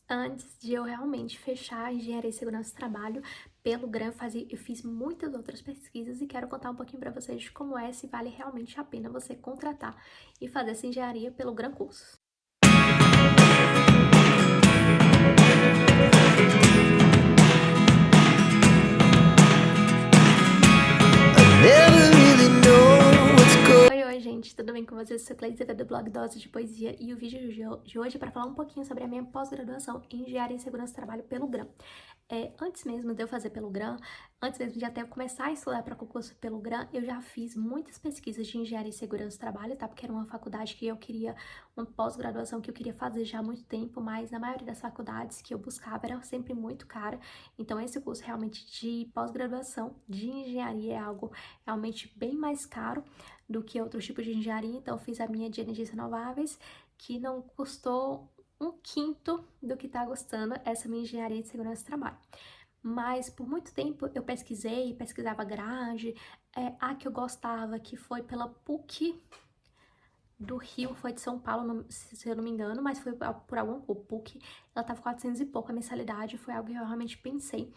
Antes de eu realmente fechar a engenharia e segurança do trabalho pelo GRAM, eu fiz muitas outras pesquisas e quero contar um pouquinho para vocês de como é, se vale realmente a pena você contratar e fazer essa engenharia pelo GRAM Cursos. Oi, gente, tudo bem com vocês? Eu sou Cleide do blog Dose de Poesia e o vídeo de hoje é para falar um pouquinho sobre a minha pós-graduação em Engenharia e Segurança do Trabalho pelo GRAM. Antes mesmo de eu fazer pelo GRAM, antes mesmo de até eu começar a estudar para concurso pelo GRAM, eu já fiz muitas pesquisas de Engenharia e Segurança do Trabalho, tá? Porque era uma faculdade que eu queria, uma pós-graduação que eu queria fazer já há muito tempo, mas na maioria das faculdades que eu buscava era sempre muito cara. Então esse curso realmente de pós-graduação de engenharia é algo realmente bem mais caro do que outros tipos de engenharia, então eu fiz a minha de energias renováveis, que não custou um quinto do que tá custando essa minha engenharia de segurança do trabalho. Mas por muito tempo eu pesquisava grade, a que eu gostava, que foi pela PUC do Rio, foi de São Paulo, se eu não me engano, mas foi por algum PUC, ela tava 400 e pouco a mensalidade, foi algo que eu realmente pensei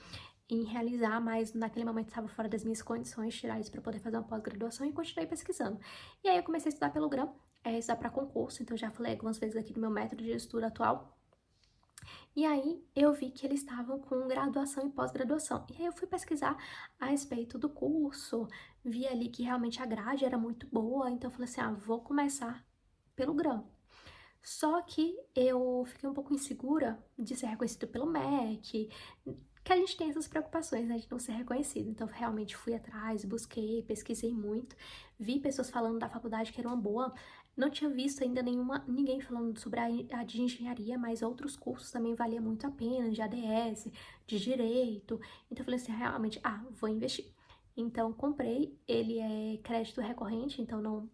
em realizar, mas naquele momento estava fora das minhas condições tirar isso para poder fazer uma pós-graduação e continuei pesquisando. E aí eu comecei a estudar pelo GRAM, estudar para concurso, então já falei algumas vezes aqui do meu método de estudo atual. E aí eu vi que eles estavam com graduação e pós-graduação. E aí eu fui pesquisar a respeito do curso, vi ali que realmente a grade era muito boa, então eu falei assim, vou começar pelo GRAM. Só que eu fiquei um pouco insegura de ser reconhecido pelo MEC, que a gente tem essas preocupações, né, de não ser reconhecido. Então, realmente fui atrás, busquei, pesquisei muito, vi pessoas falando da faculdade que era uma boa. Não tinha visto ainda ninguém falando sobre a de engenharia, mas outros cursos também valia muito a pena, de ADS, de direito. Então, eu falei assim, realmente, vou investir. Então, comprei, ele é crédito recorrente, então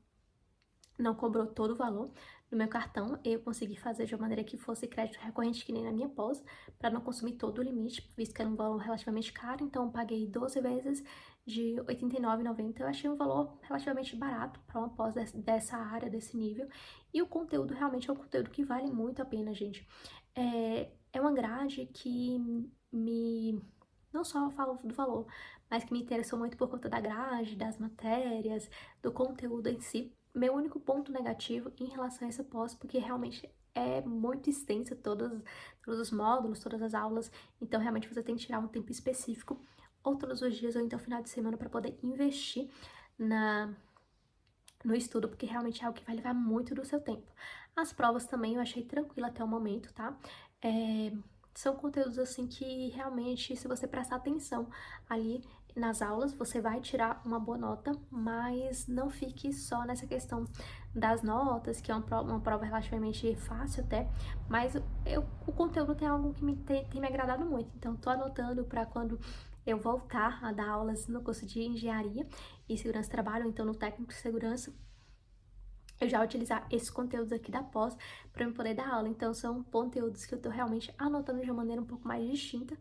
não cobrou todo o valor no meu cartão. Eu consegui fazer de uma maneira que fosse crédito recorrente, que nem na minha pós, para não consumir todo o limite, visto que era um valor relativamente caro. Então, eu paguei 12 vezes de R$ 89,90. Eu achei um valor relativamente barato para uma pós dessa área, desse nível. E o conteúdo realmente é um conteúdo que vale muito a pena, gente. É uma grade que me... Não só falo do valor, mas que me interessou muito por conta da grade, das matérias, do conteúdo em si. Meu único ponto negativo em relação a essa pós, porque realmente é muito extensa todos os módulos, todas as aulas, então realmente você tem que tirar um tempo específico, ou todos os dias, ou então final de semana, para poder investir no estudo, porque realmente é algo que vai levar muito do seu tempo. As provas também eu achei tranquila até o momento, tá? São conteúdos assim que realmente, se você prestar atenção ali nas aulas, você vai tirar uma boa nota, mas não fique só nessa questão das notas, que é uma prova relativamente fácil até, mas o conteúdo tem algo que tem me agradado muito, então tô anotando para quando eu voltar a dar aulas no curso de engenharia e segurança do trabalho, ou então no técnico de segurança, eu já utilizar esses conteúdos aqui da pós para eu poder dar aula. Então, são conteúdos que eu tô realmente anotando de uma maneira um pouco mais distinta,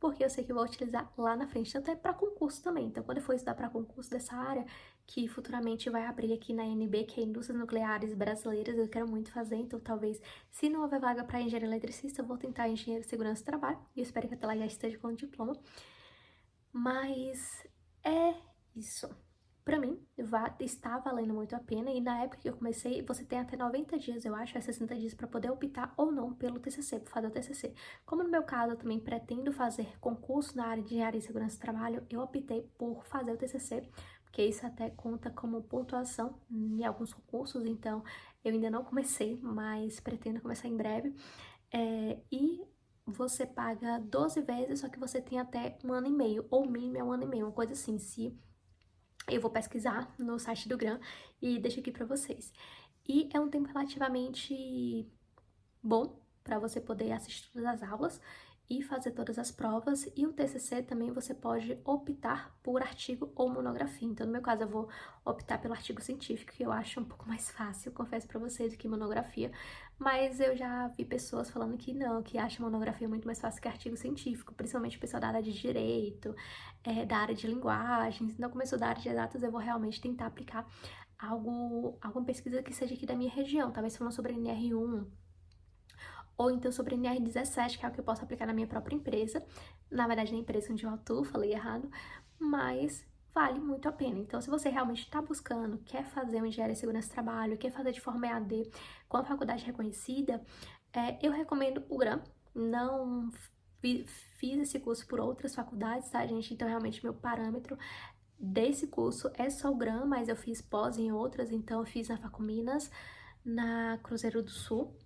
porque eu sei que eu vou utilizar lá na frente, tanto é para concurso também. Então, quando eu for estudar para concurso dessa área, que futuramente vai abrir aqui na INB, que é Indústrias Nucleares Brasileiras, eu quero muito fazer, então talvez, se não houver vaga para engenheiro eletricista, eu vou tentar engenheiro de segurança do trabalho, e eu espero que até lá já esteja com o diploma. Mas é isso. Pra mim, está valendo muito a pena, e na época que eu comecei, você tem até 90 dias, eu acho, 60 dias para poder optar ou não pelo TCC, por fazer o TCC. Como no meu caso, eu também pretendo fazer concurso na área de engenharia e segurança do trabalho, eu optei por fazer o TCC, porque isso até conta como pontuação em alguns concursos, então eu ainda não comecei, mas pretendo começar em breve. E você paga 12 vezes, só que você tem até um ano e meio, ou mínimo é um ano e meio, uma coisa assim, se eu vou pesquisar no site do GRAM e deixo aqui pra vocês. E é um tempo relativamente bom para você poder assistir todas as aulas e fazer todas as provas. E o TCC também você pode optar por artigo ou monografia. Então, no meu caso, eu vou optar pelo artigo científico, que eu acho um pouco mais fácil, confesso para vocês, do que monografia. Mas eu já vi pessoas falando que não, que acham monografia muito mais fácil que artigo científico, principalmente o pessoal da área de direito, da área de linguagens. Então, como eu sou da área de exatas, eu vou realmente tentar aplicar alguma pesquisa que seja aqui da minha região, talvez falando sobre NR1, ou então sobre NR17, que é o que eu posso aplicar na minha própria empresa. Na verdade, na empresa onde eu atuo, falei errado, mas vale muito a pena. Então, se você realmente está buscando, quer fazer uma engenharia de segurança do trabalho, quer fazer de forma EAD com a faculdade reconhecida, eu recomendo o GRAM. Não fiz esse curso por outras faculdades, tá, gente? Então, realmente, meu parâmetro desse curso é só o GRAM, mas eu fiz pós em outras, então eu fiz na Facuminas, na Cruzeiro do Sul.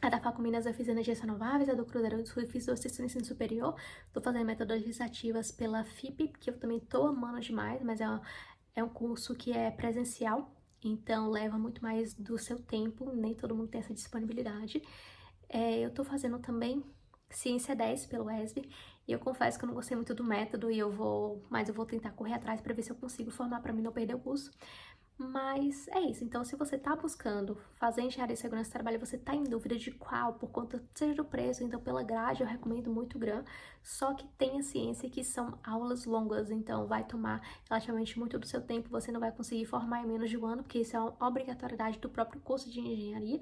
A da Facuminas eu fiz Energias Renováveis, a do Cruzeiro do Sul eu fiz docência no ensino superior. Tô fazendo metodologias ativas pela FIP, que eu também tô amando demais, mas é um curso que é presencial, então leva muito mais do seu tempo, nem todo mundo tem essa disponibilidade. Eu tô fazendo também Ciência 10 pelo ESB, e eu confesso que eu não gostei muito do método, mas eu vou tentar correr atrás para ver se eu consigo formar para mim não perder o curso. Mas é isso, então se você tá buscando fazer engenharia de segurança do trabalho e você tá em dúvida de qual, por conta seja do preço, então pela grade eu recomendo muito o GRAM, só que tenha ciência que são aulas longas, então vai tomar relativamente muito do seu tempo, você não vai conseguir formar em menos de um ano, porque isso é uma obrigatoriedade do próprio curso de engenharia,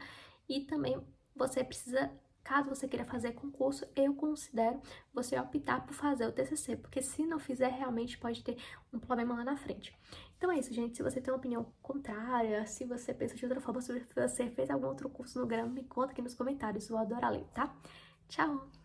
e também você precisa, caso você queira fazer concurso, eu considero você optar por fazer o TCC, porque se não fizer, realmente pode ter um problema lá na frente. Então é isso, gente. Se você tem uma opinião contrária, se você pensa de outra forma, se você fez algum outro curso no GRAM, me conta aqui nos comentários. Eu vou adorar ler, tá? Tchau!